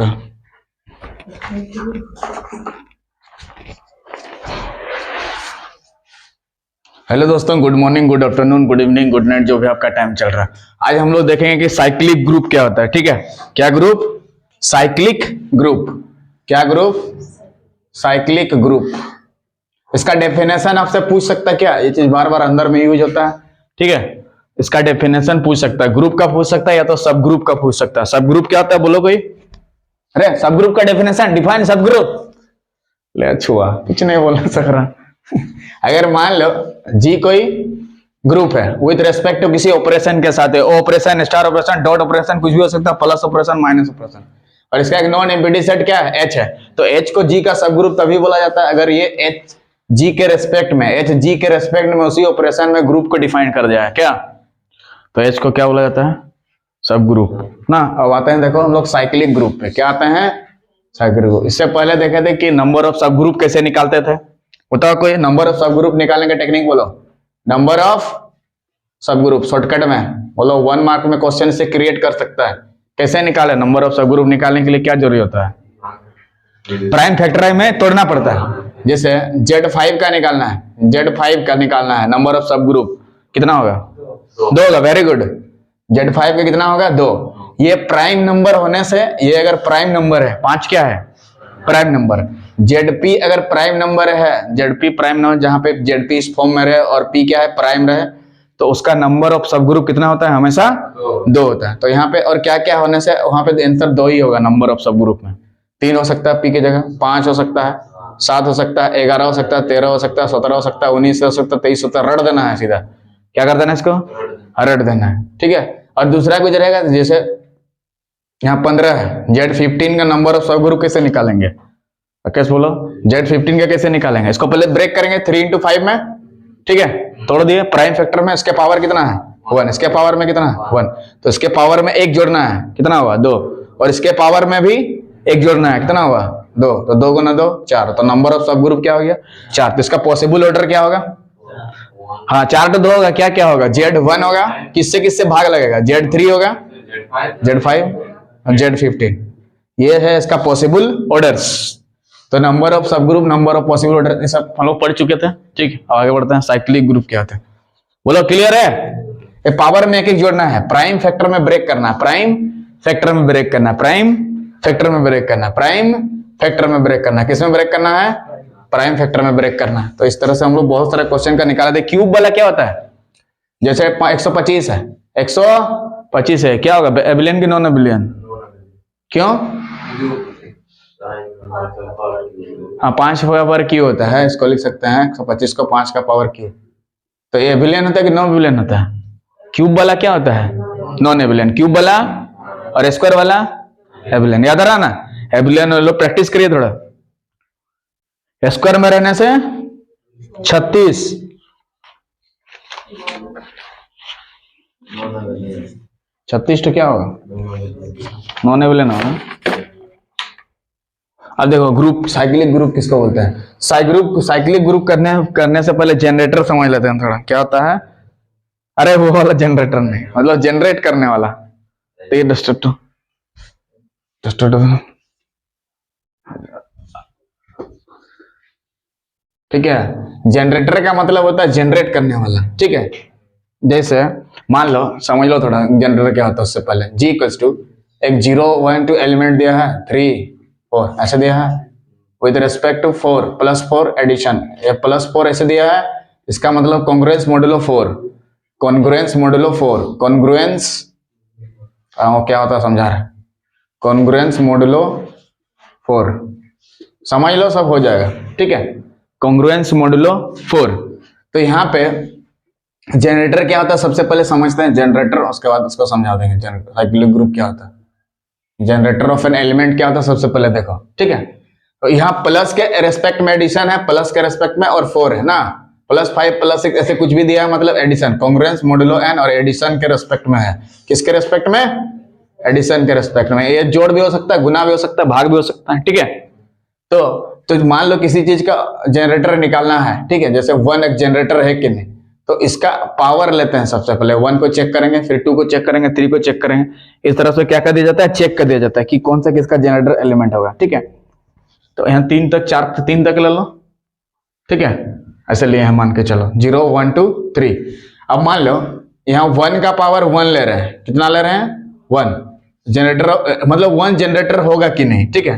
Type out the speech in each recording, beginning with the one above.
Hello दोस्तों, good morning, good afternoon, good evening, good night, जो भी आपका टाइम चल रहा है। आज हम लोग देखेंगे कि साइक्लिक ग्रुप क्या होता है। ठीक है, क्या ग्रुप? Cyclic group. क्या ग्रुप? Cyclic group. इसका डेफिनेशन आपसे पूछ सकता है क्या? ये चीज बार बार अंदर में यूज होता है। ठीक है, इसका डेफिनेशन पूछ सकता है, ग्रुप का पूछ सकता है या तो सब ग्रुप का पूछ सकता है। सब ग्रुप क्या होता है बोलो कोई? अरे सब ग्रुप का डेफिनेशन, डिफाइन सब ग्रुप। ले अच्छा, कुछ नहीं बोलना सक रहा। अगर मान लो जी कोई ग्रुप है विथ रेस्पेक्ट टू किसी ऑपरेशन के साथ है, operation, star operation, dot operation, कुछ भी हो सकता है, प्लस ऑपरेशन, माइनस ऑपरेशन, और इसका एक नॉन एम्प्टी सेट क्या है? एच है। तो एच को जी का सब ग्रुप तभी बोला जाता है अगर ये एच जी के रेस्पेक्ट में, एच जी के रेस्पेक्ट में उसी ऑपरेशन में ग्रुप को डिफाइन कर दिया है। क्या? तो एच को क्या बोला जाता है? सब ग्रुप ना। अब आते हैं, देखो हम लोग साइक्लिक ग्रुप पे। क्या आते हैं? Cyclic group. इससे पहले देखे थे कि नंबर ऑफ सब ग्रुप कैसे निकालते थे। बताओ कोई नंबर ऑफ सब ग्रुप निकालने का टेक्निक बोलो। नंबर ऑफ सब ग्रुप शॉर्टकट में बोलो, 1 मार्क में क्वेश्चन से क्रिएट कर सकता है। कैसे निकाले नंबर ऑफ सब ग्रुप? निकालने के लिए क्या जरूरी होता है? प्राइम फैक्टर में तोड़ना पड़ता है। जैसे Z5 का निकालना है, Z5 का निकालना है नंबर ऑफ सब ग्रुप, कितना होगा? 2 होगा। Very good. Z5 का कितना होगा? 2। ये प्राइम नंबर होने से, ये अगर प्राइम नंबर है, 5 क्या है? Prime number. ZP अगर प्राइम नंबर है, ZP प्राइम नंबर जहां पे ZP इस फॉर्म में रहे और P क्या है? प्राइम रहे, तो उसका नंबर ऑफ सब ग्रुप कितना होता है? हमेशा 2 होता है। तो यहाँ पे और क्या क्या होने से वहां पे आंसर 2 ही होगा नंबर ऑफ सब ग्रुप में। 3 हो सकता है P की जगह, 5 हो सकता है, 7 हो सकता है, 11 हो सकता है, 13 हो सकता है, 17 हो सकता है, 19 हो सकता है, 23 होता है। रट देना है सीधा। क्या कर देना है इसको? रट देना है। ठीक है। और दूसरा कुछ रहेगा, जैसे यहाँ 15 है, Z15 का नंबर ऑफ सब ग्रुप कैसे निकालेंगे? कैसे बोलो? Z15 का कैसे निकालेंगे? इसको पहले ब्रेक करेंगे 3 into 5 में। ठीक है, तोड़ दिए। प्राइम फैक्टर में इसके पावर कितना है? 1। इसके पावर में कितना है? 1। तो इसके पावर में 1 जोड़ना है, कितना हुआ? 2। और इसके पावर में भी 1 जोड़ना है, कितना हुआ? 2। तो 2 गुना 2 4। तो नंबर ऑफ सब ग्रुप क्या हो गया? 4। तो इसका पॉसिबल ऑर्डर क्या होगा? हाँ, 4 तो 2 होगा। क्या क्या होगा? Z1 होगा, किससे किससे भाग लगेगा? Z3 होगा, Z5 और Z15। ये है इसका पॉसिबल ऑर्डर्स। तो नंबर ऑफ सब group, number of possible order, ये सब हम लोग पढ़ चुके थे। ठीक है, आगे बढ़ते हैं। साइक्लिक ग्रुप क्या होता है बोलो? क्लियर है? ये पावर में 1 जोड़ना है, प्राइम फैक्टर में ब्रेक करना है, प्राइम फैक्टर में ब्रेक करना है, प्राइम फैक्टर में ब्रेक करना है, प्राइम फैक्टर में ब्रेक करना है। किस में ब्रेक करना है? प्राइम फैक्टर में ब्रेक करना है। तो इस तरह से हम लोग बहुत सारे क्वेश्चन का निकाले थे। क्यूब वाला क्या होता है? जैसे 125 है, 125 है, क्या होगा? एबिलियन की नॉन एबिलियन? क्यों? हाँ, 5 का पावर क्यू होता है, इसको लिख सकते हैं 125 को 5 का पावर क्यू। तो ये एबिलियन होता है कि नॉन एबिलियन होता है? क्यूब वाला क्या होता है? नॉन एबिलियन। क्यूब वाला और स्क्वायर वाला एबिलियन। याद रहा ना? एबिलियन लोग प्रैक्टिस करिए थोड़ा। स्क्वायर में रहने से 36, 36 तो क्या होगा? नॉन एबिलियन होगा। अब देखो ग्रुप, साइक्लिक ग्रुप किसको बोलते हैं? साइक्लिक ग्रुप करने से पहले जनरेटर समझ लेते हैं थोड़ा। क्या होता है? अरे वो वाला जनरेटर नहीं, मतलब जनरेट करने वाला। तो ये डिस्ट्रक्टर ठीक है। जनरेटर का मतलब होता है जनरेट करने वाला। ठीक है, जैसे मान लो, समझ लो थोड़ा जनरेटर क्या होता है। उससे पहले G इक्वल्स टू एक 0 1 2 एलिमेंट दिया है, 3 4 ऐसे दिया है, विद रेस्पेक्ट टू 4 +4 एडिशन, ये +4 ऐसे दिया है। इसका मतलब congruence modulo 4, congruence modulo 4, congruence क्या होता है समझा रहा, कॉन्ग्रुएंस मॉड्यूलो 4, समझ लो सब हो जाएगा। ठीक है, कॉन्ग्रुएंस मॉड्यूलो 4। तो यहाँ पे जनरेटर क्या होता है सबसे पहले समझते हैं जनरेटर, उसके बाद उसको समझा देंगे साइक्लिक ग्रुप क्या होता है। जनरेटर ऑफ एन एलिमेंट क्या होता है सबसे पहले देखो। ठीक है, तो यहाँ प्लस के रेस्पेक्ट में एडिशन है, प्लस के रेस्पेक्ट में, और 4 है ना, +5 +6 ऐसे कुछ भी दिया है, मतलब एडिशन, कॉन्ग्रुएंस मॉड्यूलो n, और एडिशन के रेस्पेक्ट में है। किसके रेस्पेक्ट में? एडिशन के रेस्पेक्ट में। ये जोड़ भी हो सकता है, गुना भी हो सकता है, भाग भी हो सकता है। ठीक है, तो मान लो किसी चीज का जनरेटर निकालना है। ठीक है, जैसे 1 एक जनरेटर है कि नहीं, तो इसका पावर लेते हैं सबसे पहले, 1 को चेक करेंगे, फिर 2 को चेक करेंगे, 3 को चेक करेंगे। इस तरह से क्या कर दिया जाता है, चेक कर दिया जाता है कि कौन सा किसका जनरेटर एलिमेंट होगा। ठीक है, तो यहाँ 3 तक 4 3 तक ले लो। ठीक है, ऐसे लिए हैं, मान के चलो 0 1 2 3। अब मान लो यहाँ 1 का पावर 1 ले रहे हैं, कितना ले रहे हैं 1 जनरेटर, मतलब 1 जनरेटर होगा कि नहीं। ठीक है,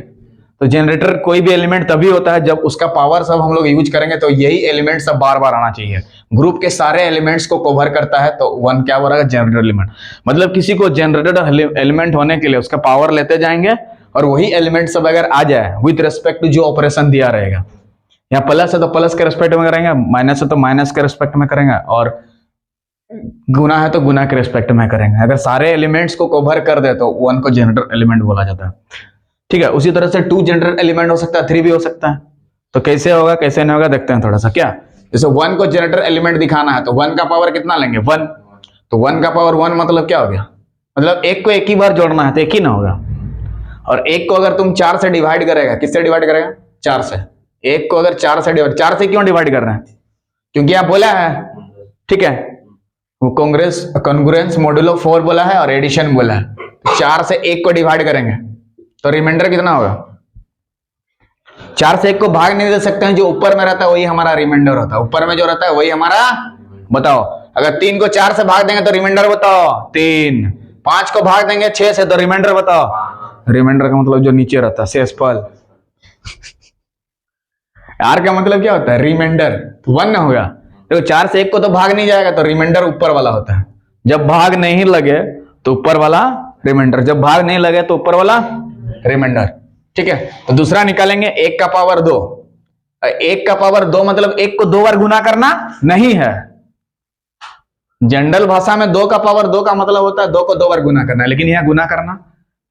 तो जनरेटर कोई भी एलिमेंट तभी होता है जब उसका पावर सब हम लोग यूज करेंगे, तो यही एलिमेंट सब बार बार आना चाहिए। ग्रुप के सारे एलिमेंट्स को कवर करता है, तो 1 क्या हो रहा है, जनरेटर एलिमेंट। मतलब किसी को जनरेटर एलिमेंट होने के लिए उसका पावर लेते जाएंगे, और वही एलिमेंट सब अगर आ जाए विथ रेस्पेक्ट टू जो ऑपरेशन दिया रहेगा, यहाँ प्लस है तो प्लस के रेस्पेक्ट में करेंगे, माइनस है तो माइनस के रेस्पेक्ट में करेंगे, और गुना है तो गुना के रेस्पेक्ट में करेंगे। अगर सारे एलिमेंट्स को कवर कर दे तो 1 को जनरेटर एलिमेंट बोला जाता है। ठीक है, उसी तरह से 2 जनरेटर एलिमेंट हो सकता है, 3 भी हो सकता है। तो कैसे होगा कैसे नहीं होगा देखते हैं थोड़ा सा। क्या, जैसे 1 को जनरेटर एलिमेंट दिखाना है तो 1 का पावर कितना लेंगे 1, तो 1 का पावर 1 मतलब क्या हो गया, मतलब 1 को एक ही बार जोड़ना है तो 1 ही ना होगा। और 1 को अगर तुम 4 से डिवाइड करेगा, किससे डिवाइड करेगा 4 से। 1 को अगर 4 से डिवाइड, 4 से क्यों डिवाइड कर रहे हैं, क्योंकि आप बोला है। ठीक है, वो कॉन्ग्रुएंस मॉड्यूलो 4 बोला है और एडिशन बोला है। 4 से 1 को डिवाइड करेंगे तो रिमाइंडर कितना होगा, 4 से 1 को भाग नहीं दे सकते हैं, जो ऊपर में रहता है वही हमारा रिमाइंडर होता है, ऊपर में जो रहता है वही हमारा। बताओ, अगर 3 को 4 से भाग देंगे तो रिमाइंडर बताओ 3, 5 को भाग देंगे 6 से तो रिमाइंडर बताओ, रिमाइंडर का मतलब जो नीचे रहता है शेषफल। आर का मतलब क्या होता है, रिमाइंडर, 1 ना होगा। तो 4 से 1 को तो भाग नहीं जाएगा, तो रिमाइंडर ऊपर वाला होता है। जब भाग नहीं लगे तो ऊपर वाला रिमाइंडर, जब भाग नहीं लगे तो ऊपर वाला रिमाइंडर। ठीक है, तो दूसरा निकालेंगे 1 का पावर 2। 1 का पावर 2 मतलब 1 को 2 बार गुना करना नहीं है। जनरल भाषा में 2 का पावर 2 का मतलब होता है 2 को 2 बार गुना करना है, लेकिन यहाँ गुना करना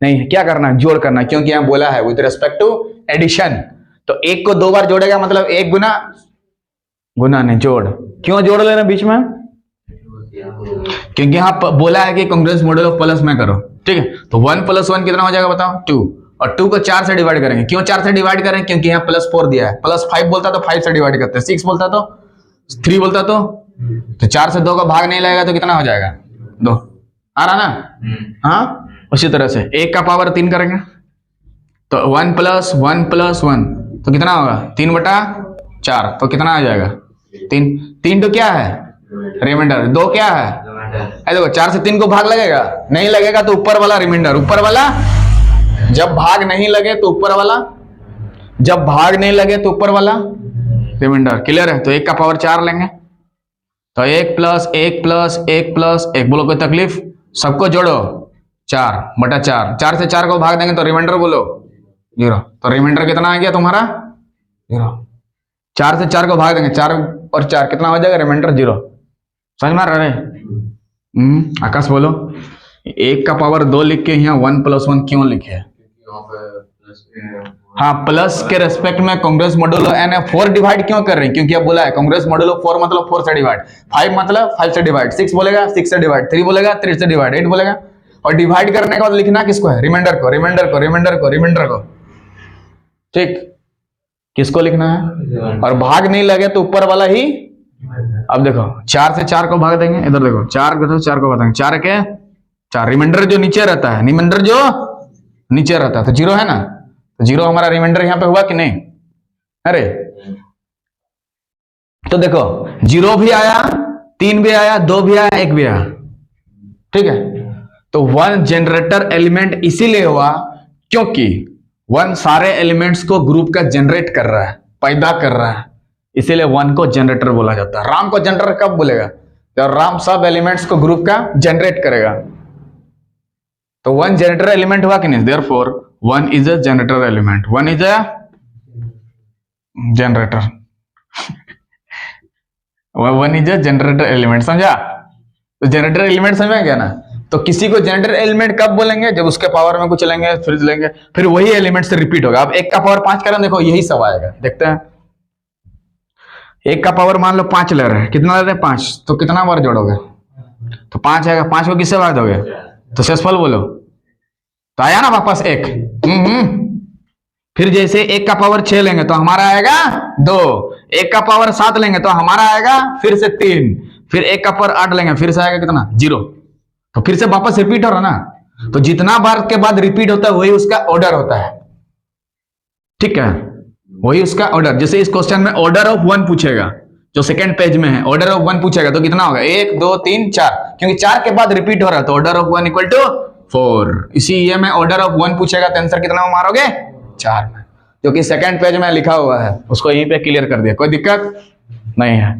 नहीं है। क्या करना है, जोड़ करना है, क्योंकि यहाँ बोला है विद रिस्पेक्ट टू एडिशन। तो 1 को 2 बार जोड़ेगा मतलब 1 गुना, गुना नहीं जोड़। क्यों जोड़ लेना बीच में, क्योंकि यहाँ बोला है कि कांग्रेस मॉडल ऑफ प्लस में करो। ठीक है, तो 1 + 1 कितना हो जाएगा बताओ 2, और 2 को 4 से डिवाइड करेंगे। क्यों 4 से डिवाइड करें, क्योंकि यहाँ +4 दिया है। +5 बोलता तो 5 से डिवाइड करते, 6 बोलता तो 3 बोलता तो 4 से 2 का भाग नहीं लगेगा तो कितना हो जाएगा 2। आ रहा ना। हाँ, उसी तरह से 1 का पावर 3 करेंगे तो 1 + 1 + 1 तो कितना होगा 3/4, तो कितना आ जाएगा 3। 3 तो क्या है रिमाइंडर, 2 क्या है, देखो 4 से 3 को भाग लगेगा, नहीं लगेगा तो ऊपर वाला रिमाइंडर, ऊपर वाला। जब भाग नहीं लगे तो ऊपर वाला, जब भाग नहीं लगे तो ऊपर वाला रिमाइंडर। क्लियर है, तो 1 का पावर 4 लेंगे, तो 1 + 1 + 1 + 1 बोलो कोई तकलीफ, सबको जोड़ो 4/4। 4 से 4 को भाग देंगे तो रिमाइंडर बोलो 0, तो रिमाइंडर कितना आ गया तुम्हारा 0। 4 से 4 को भाग देंगे, 4 और 4 कितना हो जाएगा रिमाइंडर 0। समझ में आ रहा है। आकाश बोलो, 1 का पावर 2 लिख के यहाँ 1 + 1 क्यों लिखे। हाँ, प्लस के रेस्पेक्ट में कांग्रेस मॉड्यूलो n 4 डिवाइड क्यों कर रहे हैं, क्योंकि अब बोला है कांग्रेस मॉड्यूलो 4 मतलब 4 से डिवाइड, 5 मतलब 5 से डिवाइड, 6 बोलेगा 6 से डिवाइड, 3 बोलेगा 3 से डिवाइड, 8 बोलेगा। और डिवाइड करने के बाद लिखना किसको है, रिमाइंडर को, रिमाइंडर को, रिमाइंडर को, रिमाइंडर को। ठीक, किसको लिखना है, और भाग नहीं लगे तो ऊपर वाला ही। अब देखो 4 से 4 को भाग देंगे, इधर देखो 4 को 4 को भाग देंगे, 4 के 4, रिमाइंडर जो नीचे रहता है, रिमाइंडर जो नीचे रहता है तो 0 है ना, तो 0 हमारा रिमाइंडर यहाँ पे हुआ कि नहीं। अरे तो देखो 0 भी आया, 3 भी आया, 2 भी आया, 1 भी आया। ठीक है, तो 1 जनरेटर एलिमेंट इसीलिए हुआ क्योंकि 1 सारे एलिमेंट्स को ग्रुप का जनरेट कर रहा है, पैदा कर रहा है, इसीलिए 1 को जनरेटर बोला जाता है। राम को जनरेटर कब बोलेगा, जब राम सब एलिमेंट्स को ग्रुप का जनरेट करेगा। तो 1 जनरेटर एलिमेंट हुआ कि नहीं, therefore 1 is a generator element, 1 is a generator. 1 is a generator element, समझा। तो जनरेटर एलिमेंट समझ में गया ना। तो किसी को जनरेटर एलिमेंट कब बोलेंगे, जब उसके पावर में कुछ लेंगे, फिर लेंगे, फिर वही एलिमेंट से रिपीट होगा। अब 1 का पावर 5 करें, देखो यही सब आएगा, देखते हैं। 1 का पावर मान लो 5 ले रहे हैं, कितना ले रहे हैं 5, तो कितना बार जोड़ोगे, तो 5 आएगा। 5 को किससे भाग दोगे, तो शेषफल बोलो, तो आया ना वापस 1। फिर जैसे 1 का पावर 6 लेंगे तो हमारा आएगा 2, 1 का पावर 7 लेंगे तो हमारा आएगा फिर से 3, फिर 1 का पावर 8 लेंगे, फिर से आएगा कितना 0, तो फिर से वापस रिपीट हो रहा ना। तो जितना बार के बाद रिपीट होता है वही उसका ऑर्डर होता है, ठीक है, वही उसका ऑर्डर। जैसे इस क्वेश्चन में ऑर्डर ऑफ 1 पूछेगा, जो सेकंड पेज में है, ऑर्डर ऑफ 1 पूछेगा तो कितना होगा 1 2 3 4, क्योंकि 4 के बाद रिपीट हो रहा है तो ऑर्डर ऑफ 1 इक्वल टू 4। इसी ये में ऑर्डर ऑफ 1 पूछेगा तो आंसर कितना मारोगे 4 में, जो कि सेकंड पेज में लिखा हुआ है, उसको यहीं पे क्लियर कर दिया, कोई दिक्कत नहीं है।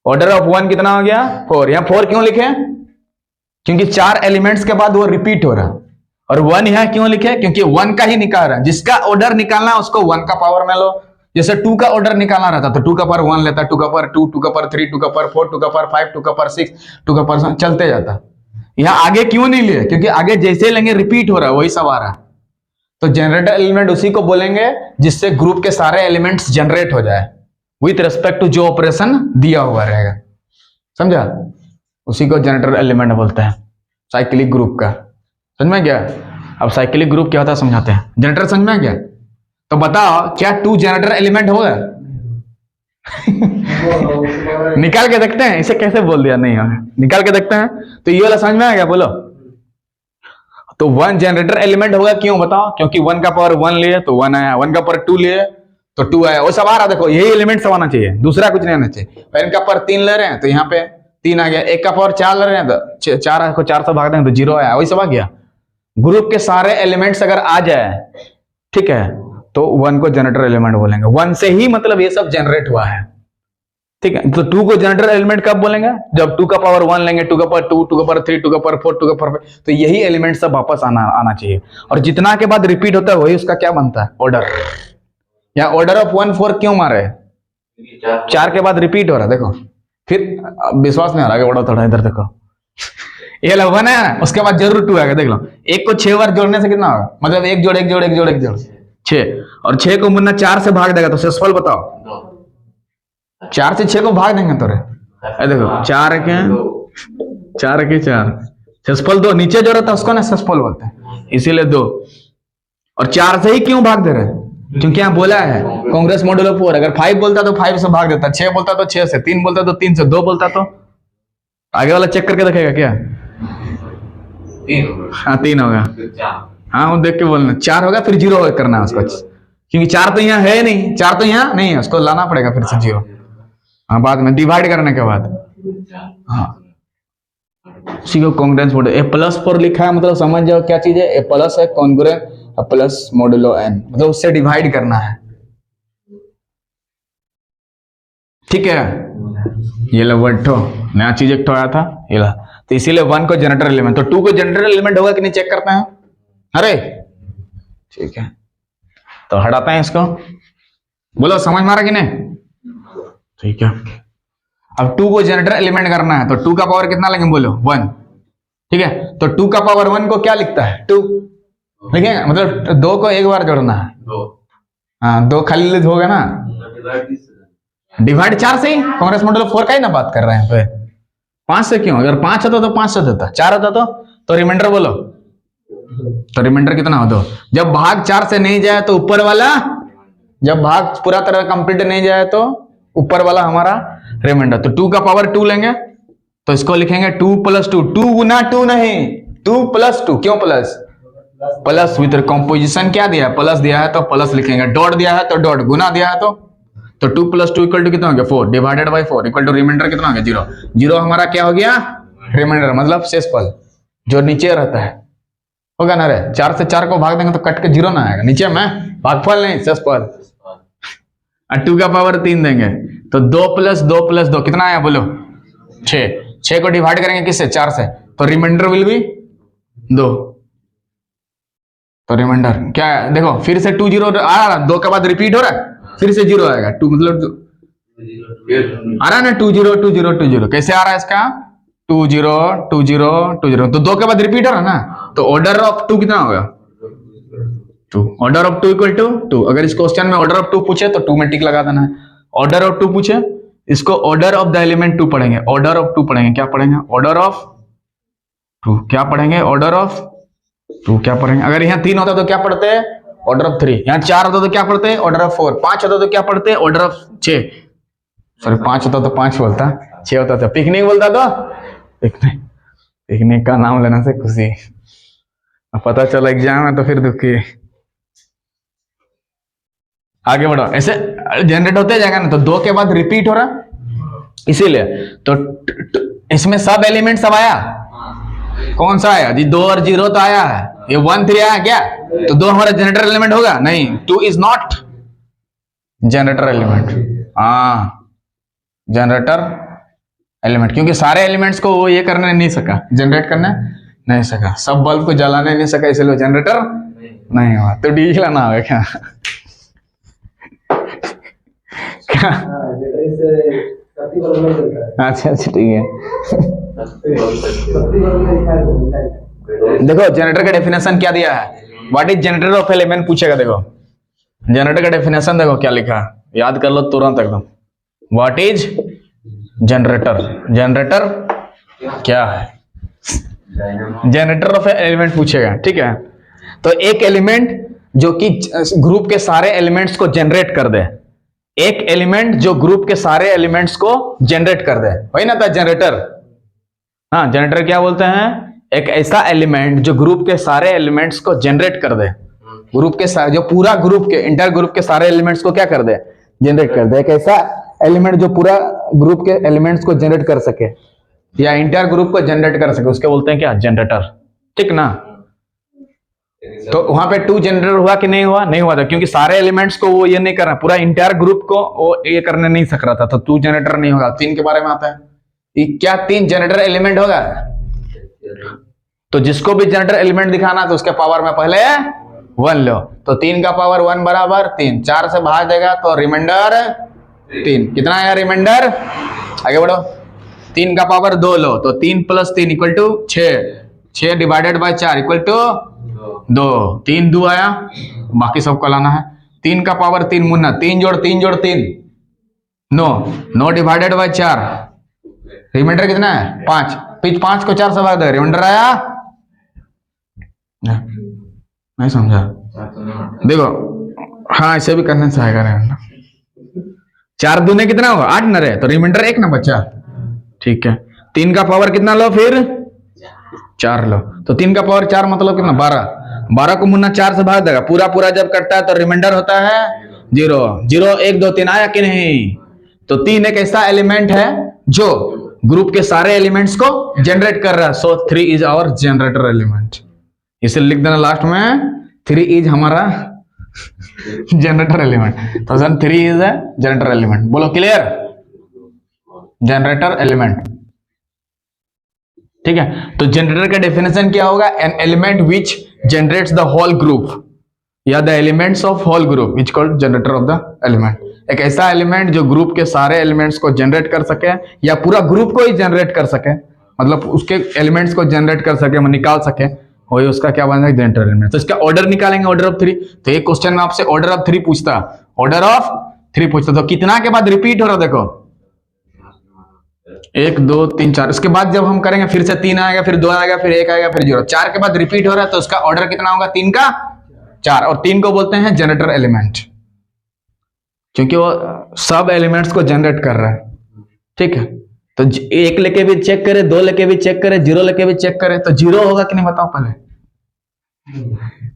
ऑर्डर ऑफ 1 कितना हो गया 4। यहां 4 क्यों लिखे, क्योंकि 4 एलिमेंट्स के बाद वो रिपीट हो रहा। और 1 यहां क्यों लिखे, क्योंकि 1 का ही निकाल रहा है, जिसका ऑर्डर निकालना है उसको 1 का पावर में लो। जैसे 2 का ऑर्डर निकालना रहता तो 2 का पावर 1 लेता, 2 का पावर 2, 2 का पावर 3, 2 का पावर 4, 2 का पावर 5, 2 का पावर 6, 2 का पावर चलते जाता। यहां आगे क्यों नहीं लिए, क्योंकि आगे जैसे लेंगे रिपीट हो रहा है, वही सब आ रहा है। तो जनरेटर एलिमेंट उसी को बोलेंगे जिससे ग्रुप के सारे एलिमेंट्स जनरेट हो जाए विथ रेस्पेक्ट टू जो ऑपरेशन दिया हुआ रहेगा, समझा, उसी को जनरेटर एलिमेंट बोलते हैं साइक्लिक ग्रुप का। समझ में गया। अब साइक्लिक ग्रुप क्या होता है समझाते हैं। जनरेटर समझ में गया, तो बताओ क्या 2 जनरेटर एलिमेंट होगा निकाल के देखते हैं, इसे कैसे बोल दिया नहीं होगा, निकाल के देखते हैं। तो ये वाला समझ में आ गया, बोलो। तो 1 जनरेटर एलिमेंट होगा, क्यों बताओ, क्योंकि 1 का पावर 1 लिए तो 1 आया, 1 का पावर 2 लिए तो 2 आया, वो सब आ रहा, देखो यही एलिमेंट सब आना चाहिए, दूसरा कुछ नहीं आना चाहिए। और इनका पावर 3 ले रहे हैं तो यहाँ पे 3 आ गया, 1 का पावर 4 ले रहे हैं तो 4 को 4 से भाग देंगे तो 0 आया, वही सब आ गया। ग्रुप के सारे एलिमेंट्स अगर आ जाए, ठीक है, तो 1 को जनरेटर एलिमेंट बोलेंगे। 1 से ही मतलब ये सब जनरेट हुआ है, ठीक है। तो 2 को जनरेटर एलिमेंट कब बोलेंगे, जब 2 का पावर 1 लेंगे, 2 का पावर 2, 2 का पावर 3, 2 का पावर 4, 2 का पावर 5, तो यही एलिमेंट सब वापस आना चाहिए। और जितना के बाद रिपीट होता है वही उसका क्या बनता है, ऑर्डर। या ऑर्डर ऑफ 1 4 क्यों मारे, 4 के बाद रिपीट हो रहा है, देखो। फिर विश्वास नहीं आ रहा, आगे बढ़ो थोड़ा, इधर देखो, ये लो 1 है, उसके बाद जरूर 2 आएगा, देख लो। 1 को 6 बार जोड़ने से कितना होगा, मतलब 1 जोड़ 1 जोड़ 1 जोड़ 1 जोड़ 6, और 6 को मुन्ना 4 से भाग देगा तो शेषफल बताओ। 4 से 6 को भाग देंगे तो रे, देखो 4 के 4, शेषफल 2, नीचे जो रहता है उसको ना शेषफल बोलते हैं, इसीलिए 2। और 4 से ही क्यों भाग दे रहे हैं, क्योंकि यहाँ बोला है कांग्रेस मॉड्यूलो 4, अगर 5 बोलता तो 5 से भाग देता, 6 बोलता तो 6 से, 3 बोलता तो 3 से, 2 बोलता तो आगे वाला चेक करके देखेगा क्या, हाँ 3 होगा, हाँ वो देख के बोलना। 4 होगा फिर 0 करना है उसको, क्योंकि 4 तो यहाँ है नहीं, 4 तो यहाँ नहीं है, उसको लाना पड़ेगा फिर से 0, हाँ बाद में डिवाइड करने के बाद। हाँ उसी को कॉन्ग्रुएंस मॉड्यूलो, ए प्लस 4 लिखा है मतलब समझ जाओ क्या चीज है, ए प्लस है कॉन्ग्रुएंस, प्लस मॉड्यूलो n, मतलब उससे डिवाइड करना है, ठीक है। ये लो वर्ड नया चीज एक आया था, ये ला, तो इसीलिए 1 को जनरेटर एलिमेंट, तो 2 को जनरेटर एलिमेंट होगा कि नहीं चेक करते हैं, अरे ठीक है, तो हटाते हैं इसको, बोलो समझ मारा कि नहीं, ठीक है। अब 2 को जनरेटर एलिमेंट करना है तो 2 का पावर कितना लेंगे, बोलो 1, ठीक है। तो 2 का पावर 1 को क्या लिखता है 2, लिखेंगे, मतलब 2 को एक बार जोड़ना है, हाँ 2 खाली होगा ना, डिवाइड 4 से ही, कांग्रेस मॉड्यूलो 4 का ही ना बात कर रहे हैं, तो 5 से क्यों, अगर 5 होता तो 5 से देता, 4 होता तो रिमाइंडर बोलो, तो रिमाइंडर कितना हो, 2। जब भाग 4 से नहीं जाए तो ऊपर वाला, जब भाग पूरा तरह कंप्लीट नहीं जाए तो ऊपर वाला हमारा रिमाइंडर। तो 2 का पावर 2 लेंगे तो इसको लिखेंगे 2 + 2, 2 गुना 2 नहीं, 2 + 2, क्यों प्लस, प्लस विद कंपोजिशन क्या दिया है, प्लस दिया है तो प्लस लिखेंगे, डॉट दिया है तो डॉट, गुना दिया है तो 2 + 2 इक्वल टू कितना हो गया 4, divided by 4 equal to remainder कितना हो गया 0, 0 हमारा क्या हो गया रिमाइंडर, मतलब शेषफल जो नीचे रहता है, होगा ना रे। 4 से 4 को भाग देंगे तो कट के 0 ना आएगा, नीचे में भागफल नहीं शेषफल। 2 का पावर 3 देंगे तो 2 + 2 + 2 कितना आया बोलो 6, 6 को डिवाइड करेंगे किससे 4 से, तो रिमाइंडर विल बी 2, तो रिमाइंडर क्या है देखो, फिर से 2 0 आ रहा, 2 के बाद रिपीट हो रहा है, फिर से 0 आएगा, 2 मतलब आ रहा है ना 2 0 2 0 2 0, कैसे आ रहा है इसका 2 0 2 0 2 0, तो 2 के बाद रिपीट हो रहा है ना, तो ऑर्डर ऑफ 2 कितना होगा 2, ऑर्डर ऑफ 2 इक्वल टू 2। अगर इस क्वेश्चन में ऑर्डर ऑफ 2 पूछे तो 2 में टिक लगा देना है, ऑर्डर ऑफ 2 पूछे इसको ऑर्डर ऑफ द एलिमेंट 2 पढ़ेंगे, ऑर्डर ऑफ 2 पढ़ेंगे, क्या पढ़ेंगे ऑर्डर ऑफ 2, क्या पढ़ेंगे ऑर्डर ऑफ 2 क्या पढ़ेंगे। अगर यहाँ 3 होता तो क्या पढ़ते हैं ऑर्डर ऑफ 3, यहाँ 4 होता तो क्या पढ़ते हैं ऑर्डर ऑफ 4, 5 होता तो क्या पढ़ते हैं ऑर्डर ऑफ 6, सॉरी 5 होता तो 5 बोलता, 6 होता था। पिकनिक बोलता तो पिकनिक, पिकनिक का नाम लेने से खुशी, अब पता चला एग्जाम है तो फिर दुखी। आगे बढ़ो, ऐसे जनरेट होते जाएगा ना, तो 2 के बाद रिपीट हो रहा, इसीलिए तो इसमें सब एलिमेंट सब आया। कौन सा आया जी? 2 और 0 तो आया है, ये 1 3 आया क्या? तो 2 हमारा जनरेटर एलिमेंट होगा? नहीं, 2 इज नॉट जनरेटर एलिमेंट। हाँ, जनरेटर एलिमेंट, क्योंकि सारे एलिमेंट्स को वो ये करने नहीं सका, जनरेट करने नहीं सका, सब बल्ब को जलाने नहीं सका, इसलिए जनरेटर नहीं हुआ। तो डी लाना होगा क्या? क्या? अच्छा अच्छा, ठीक है। देखो जनरेटर का डेफिनेशन क्या दिया है, what is generator off element पूछेगा। देखो जनरेटर का डेफिनेशन देखो क्या लिखा, याद कर लो तुरंत एकदम। व्हाट इज जनरेटर, जनरेटर क्या है? जनरेटर ऑफ एलिमेंट पूछेगा, ठीक है। तो एक एलिमेंट जो कि ग्रुप के सारे एलिमेंट्स को जनरेट कर दे, एक एलिमेंट जो ग्रुप के सारे एलिमेंट्स को जनरेट कर दे, वही ना था जनरेटर। हाँ, जनरेटर क्या बोलते हैं? एक ऐसा एलिमेंट जो ग्रुप के सारे एलिमेंट्स को जनरेट कर दे, ग्रुप के सारे, जो पूरा ग्रुप के इंटर ग्रुप के सारे एलिमेंट्स को क्या कर दे? जनरेट कर दे। एक ऐसा एलिमेंट जो पूरा ग्रुप के एलिमेंट्स को जनरेट कर सके या इंटर ग्रुप को जनरेट कर सके, उसके बोलते हैं क्या? जनरेटर, ठीक ना। तो वहां पे 2 जनरेटर हुआ कि नहीं हुआ? नहीं हुआ था, क्योंकि सारे एलिमेंट्स को वो ये नहीं कर रहा, पूरा इंटायर ग्रुप को वो ये करने नहीं सक रहा था, तो 2 जनरेटर नहीं होगा। 3 के बारे में आता है, क्या 3 जनरेटर एलिमेंट होगा? तो जिसको भी जनरेटर एलिमेंट दिखाना तो उसके पावर में पहले 1 लो, तो 3 का पावर 1 बराबर 3, 4 से भाग देगा तो रिमाइंडर 3, कितना आया रिमाइंडर? आगे बढ़ो, 3 का पावर 2 लो, तो 3 + 3 = 6, 6 डिवाइडेड बाय 4 = 2, 3 2 आया, बाकी सबको लाना है। 3 का पावर 3 मुन्ना, 3 जोड़ 3 जोड़ 3 9, 9 डिवाइडेड बाय 4, रिमाइंडर कितना है? 5, 5 को 4 से भाग दे, रिमाइंडर आया? नहीं समझा? देखो हाँ, ऐसे भी करने से आएगा रिमाइंडर। 4 दूने कितना होगा? 8 न रहे, तो रिमाइंडर 1 ना बचा, ठीक है। 3 का पावर कितना लो फिर? 4 लो, तो 3 का पावर 4 मतलब कितना? 12, 12 को मुन्ना 4 से भाग देगा, पूरा पूरा जब कटता है तो रिमाइंडर होता है 0, 0 1 2 3 आया कि नहीं? तो 3 एक ऐसा एलिमेंट है जो ग्रुप के सारे एलिमेंट्स को जनरेट कर रहा है, सो 3 इज आवर जनरेटर एलिमेंट। इसे लिख देना लास्ट में, 3 इज हमारा जनरेटर एलिमेंट। तो 3 इज ए जनरेटर एलिमेंट। बोलो क्लियर? जनरेटर एलिमेंट, ठीक है। तो जनरेटर का डेफिनेशन क्या होगा? An element which generates the whole group या the elements of whole group is called generator of the element. एक ऐसा एलिमेंट जो ग्रुप के सारे एलिमेंट्स को जनरेट कर सके या पूरा ग्रुप को ही जनरेट कर सके, मतलब उसके एलिमेंट्स को जनरेट कर सके, निकाल सके, वही उसका क्या बन जाएगा? Generator element. तो इसका ऑर्डर निकालेंगे, ऑर्डर ऑफ 3। तो एक क्वेश्चन में आपसे ऑर्डर ऑफ 3 पूछता, ऑर्डर ऑफ 3 पूछता, तो कितना के बाद रिपीट हो रहा? देखो 1 2 3 4, इसके बाद जब हम करेंगे फिर से 3 आएगा, फिर 2 आएगा, फिर 1 आएगा, फिर 0, 4 के बाद रिपीट हो रहा है, तो उसका ऑर्डर कितना होगा? 3 का 4, और 3 को बोलते हैं जनरेटर एलिमेंट, क्योंकि वो सब एलिमेंट्स को जनरेट कर रहा है, ठीक है। तो 1 लेके भी चेक करे, 2 लेके भी चेक करे, 0 लेके भी चेक करे, तो 0 होगा कि नहीं बताओ पहले?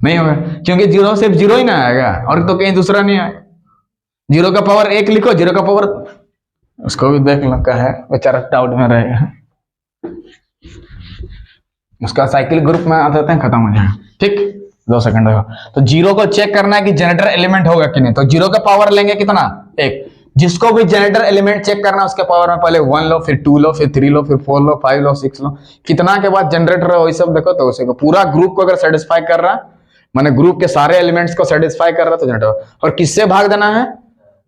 नहीं होगा, क्योंकि 0 सिर्फ 0 ही ना आएगा, और तो कहीं दूसरा नहीं आएगा। 0 का पावर 1 लिखो, 0 का पावर, उसको भी देख लो का है, बेचारा डाउट में रहेगा, उसका साइकिल ग्रुप में आते हैं, खत्म हो जाएगा, ठीक। 2 सेकंड देखो, तो 0 को चेक करना है कि जनरेटर एलिमेंट होगा कि नहीं, तो 0 का पावर लेंगे कितना? 1। जिसको भी जनरेटर एलिमेंट चेक करना है उसके पावर में पहले 1 लो, फिर 2 लो, फिर 3 लो, फिर 4 लो, 5 लो, 6 लो, कितना के बाद जनरेटर हो, ये सब देखो। तो उसे पूरा ग्रुप को अगर सेटिस्फाई कर रहा, माने ग्रुप के सारे एलिमेंट्स को सेटिस्फाई कर रहा, तो जनरेटर। और किससे भाग देना है?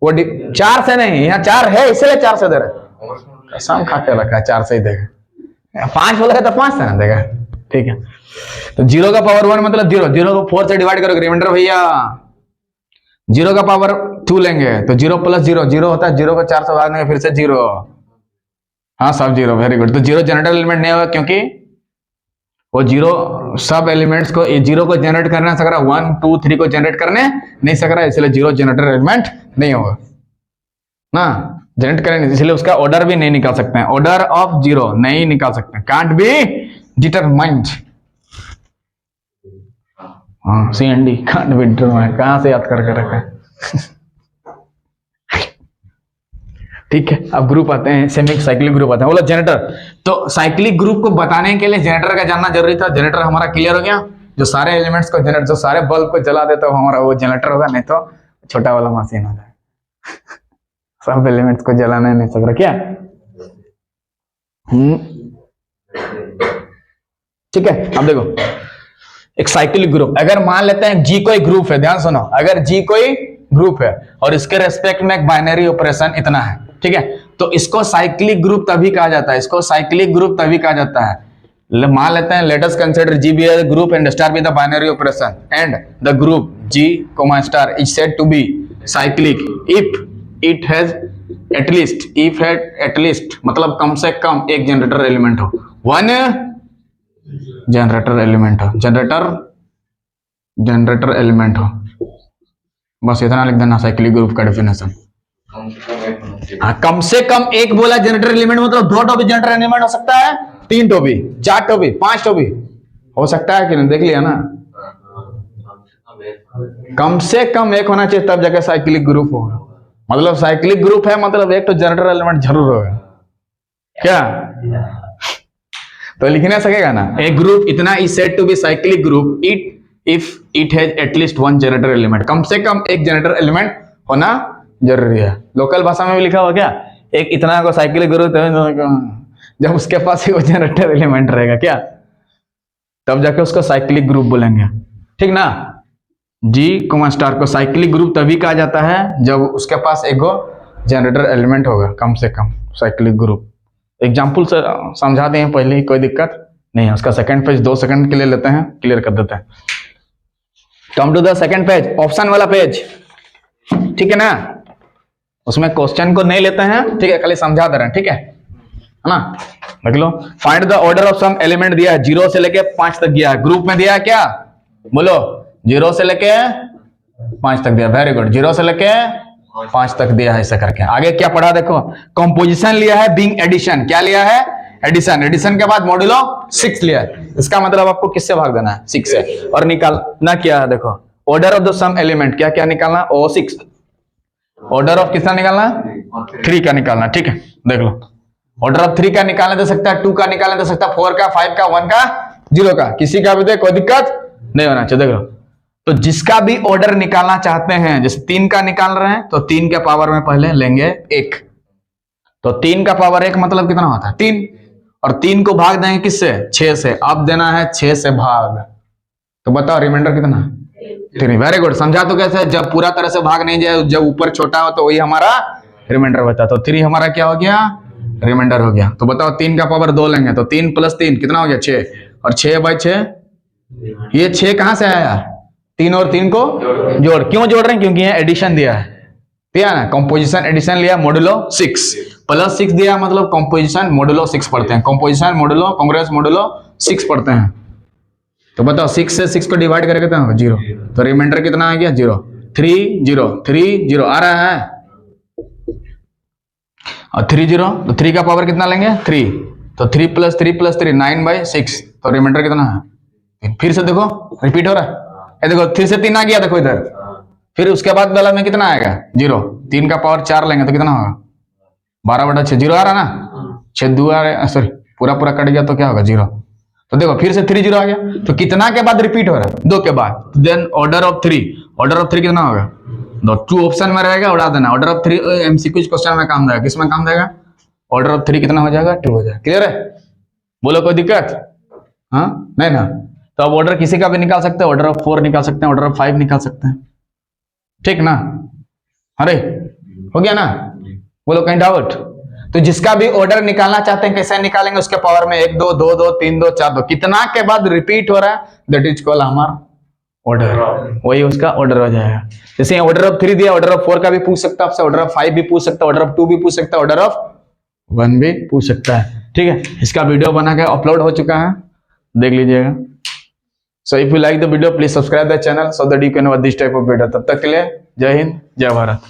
वो 4 से नहीं, यहाँ 4 है इसलिए 4 से दे रहे, कसम खा के रखा है 4 से ही देगा। 5 बोला तो 5 से ना देगा, ठीक है। तो 0 का पावर 1 मतलब 0, 0 को 4 से डिवाइड करोगे, रिमाइंडर भैया 0 का पावर 2 लेंगे, तो 0 + 0 0 होता है, 0 को 4 से भाग देंगे, फिर से 0, हाँ सब 0, वेरी गुड। तो 0 जनरेटर एलिमेंट नहीं होगा, क्योंकि वो 0 सब एलिमेंट्स को, 0 को जनरेट करना सक रहा, 1 2 3 को जनरेट करने नहीं सक रहा, इसलिए 0 जनरेटर एलिमेंट नहीं होगा ना। जनरेट करें इसलिए उसका ऑर्डर भी नहीं निकाल सकते हैं, ऑर्डर ऑफ जीरो नहीं निकाल सकते, कांट बी डिटरमाइंड। हाँ CND कांट बी डिटरमाइंड, कहां से याद करके रखा है। ठीक है, अब ग्रुप आते हैं, सेमी साइक्लिक ग्रुप आते हैं। बोलो जनरेटर, तो साइक्लिक ग्रुप को बताने के लिए जनरेटर का जानना जरूरी था। जनरेटर हमारा क्लियर हो गया, जो सारे एलिमेंट्स को जनरेट, जो सारे बल्ब को जला देता है हमारा वो जनरेटर होगा, नहीं तो छोटा वाला मशीन हो जाएगा। सब एलिमेंट्स को जलाना नहीं सकता क्या। ठीक है, अब देखो एक साइक्लिक ग्रुप, अगर मान लेते हैं G कोई ग्रुप है, ध्यान सुनो, अगर G कोई ग्रुप है और इसके रेस्पेक्ट में एक बाइनरी ऑपरेशन इतना है, ठीक है, तो इसको साइक्लिक ग्रुप तभी कहा जाता है, इसको साइक्लिक ग्रुप तभी कहा जाता है। मान लेते हैं, let us consider G be a group and star be the binary operation and the group G, star is said to be cyclic if it has at least मतलब कम से कम एक जनरेटर एलिमेंट हो, वन जनरेटर एलिमेंट हो, generator element हो, बस इतना लिख देना साइक्लिक ग्रुप का डेफिनेशन। हाँ, कम से कम एक बोला जनरेटर एलिमेंट, मतलब 2 टो भी जनरेटर एलिमेंट हो सकता है, 3 टो भी, 4 टो भी, 5 टो भी हो सकता है कि नहीं, देख लिया ना। कम से कम एक होना चाहिए तब जाके साइक्लिक ग्रुप होगा, मतलब साइक्लिक ग्रुप है मतलब एक तो जनरेटर एलिमेंट जरूर होगा क्या। तो लिखने सकेगा ना, ए ग्रुप इतना is said to be cyclic group if it has at least one generator element, कम से कम एक जनरेटर एलिमेंट होना जरूरी है। लोकल भाषा में भी लिखा हुआ क्या, एक इतना को साइक्लिक ग्रुप, जब उसके पास ही वो जनरेटर एलिमेंट रहेगा क्या, तब जाके उसको साइक्लिक ग्रुप बोलेंगे, ठीक ना। G, स्टार को साइक्लिक ग्रुप तभी कहा जाता है जब उसके पास एक जनरेटर एलिमेंट होगा, कम से कम साइक्लिक ग्रुप। एग्जाम्पल से समझा दें पहले ही, कोई दिक्कत नहीं है। उसका सेकंड पेज 2 सेकंड के लिए लेते हैं, क्लियर कर देते हैं। Come to the second page, option वाला पेज, ठीक है ना, उसमें क्वेश्चन को नहीं लेते हैं, ठीक है, खाली समझा दे रहे हैं, ठीक है ना। देख लो, find the order of some element दिया है, 0 से लेके 5 तक दिया है, ग्रुप में दिया है क्या, बोलो 0 से लेके 5 तक दिया, वेरी गुड, 0 से लेके 5 तक दिया है, ऐसा करके। आगे क्या पढ़ा देखो, कंपोजिशन लिया है, बीइंग एडिशन, क्या लिया है, एडिशन, एडिशन के बाद मॉड्यूलो 6 लिया है, इसका मतलब आपको किससे भाग देना है, 6 से, और निकालना क्या है, देखो order of the sum element, क्या क्या निकालना, O6, ऑर्डर ऑफ किसका निकालना, 3 का निकालना, ठीक है। देख लो, ऑर्डर ऑफ 3 का निकालने दे सकता है, 2 का निकालने दे सकता है, 4 का, 5 का, 1 का, 0 का, किसी का भी दे, कोई दिक्कत नहीं होना चाहिए। देख लो, तो जिसका भी ऑर्डर निकालना चाहते हैं, जैसे 3 का निकाल रहे हैं तो 3 के पावर में पहले लेंगे 1, तो 3 का पावर 1 मतलब कितना होता है 3, और 3 को भाग देंगे किससे, 6 से, अब देना है 6 से भाग, तो बताओ रिमाइंडर कितना है, 3। वेरी गुड, समझा तो कैसे, जब पूरा तरह से भाग नहीं जाए, जब ऊपर छोटा हो तो वही हमारा रिमाइंडर बता, तो 3 हमारा क्या हो गया, रिमाइंडर हो गया। तो बताओ 3 का पावर 2 लेंगे तो 3 + 3 कितना हो गया 6, और 6/6, ये 6 कहां से आया, 3 और 3 को जोड़, क्यों जोड़ रहे हैं, क्योंकि ये एडिशन दिया ना, कंपोजिशन एडिशन लिया, मॉडुलो 6 + 6 दिया, मतलब कंपोजिशन मॉडुलो 6 पढ़ते हैं, कंपोजिशन मॉडुलो कांग्रेस मॉडुलो 6 पढ़ते हैं। तो बताओ 6 से 6 को डिवाइड करके कितना होगा 0, तो रिमाइंडर कितना आ गया 0, 3 0 3 0 आ रहा है, और 3 0, तो 3 का पावर कितना लेंगे 3, तो 3 + 3 + 3 9/6, तो रिमाइंडर कितना है, फिर से देखो रिपीट हो रहा है, ये देखो 3 से 3 आ गया, देखो इधर, फिर उसके बाद वाला में कितना आएगा 0, 3 का पावर 4 लेंगे तो कितना होगा 12/6, 0 आ रहा ना, 6 2 आ रहा, सॉरी पूरा कट गया तो क्या होगा 0, तो देखो फिर से 3 0 आ गया, तो कितना के बाद रिपीट हो रहा है 2 के बाद, देन ऑर्डर ऑफ 3 कितना होगा, 2 ऑप्शन में रहेगा, उड़ा देना, ऑर्डर ऑफ 3 MCQ क्वेश्चन में काम देगा, किस में काम देगा, ऑर्डर ऑफ 3 कितना हो जाएगा 2 हो जाएगा, क्लियर है, बोलो कोई दिक्कत, हाँ नहीं ना। तो अब ऑर्डर किसी का भी निकाल सकते हैं, ऑर्डर ऑफ 4 निकाल सकते हैं, ऑर्डर ऑफ 5 निकाल सकते हैं, ठीक ना, अरे हो गया ना, बोलो कहीं डाउट। तो जिसका भी ऑर्डर निकालना चाहते हैं कैसे निकालेंगे, उसके पावर में 1 2 2 2 3 2 4 2 कितना के बाद रिपीट हो रहा है, दैट इज कॉल्ड हमारा ऑर्डर, वही उसका ऑर्डर हो जाएगा। जैसे ऑर्डर ऑफ 3 दिया, ऑर्डर ऑफ 4 का भी पूछ सकता है आपसे, ऑर्डर ऑफ 5 भी पूछ सकता है, ऑर्डर ऑफ 2 भी पूछ सकता है, ऑर्डर ऑफ 1 भी पूछ सकता है, ठीक है। इसका वीडियो बना के अपलोड हो चुका है, देख लीजिएगा। So if you like the video, please subscribe the channel so that you can watch this type of video. तब तक के लिए जय हिंद, जय भारत।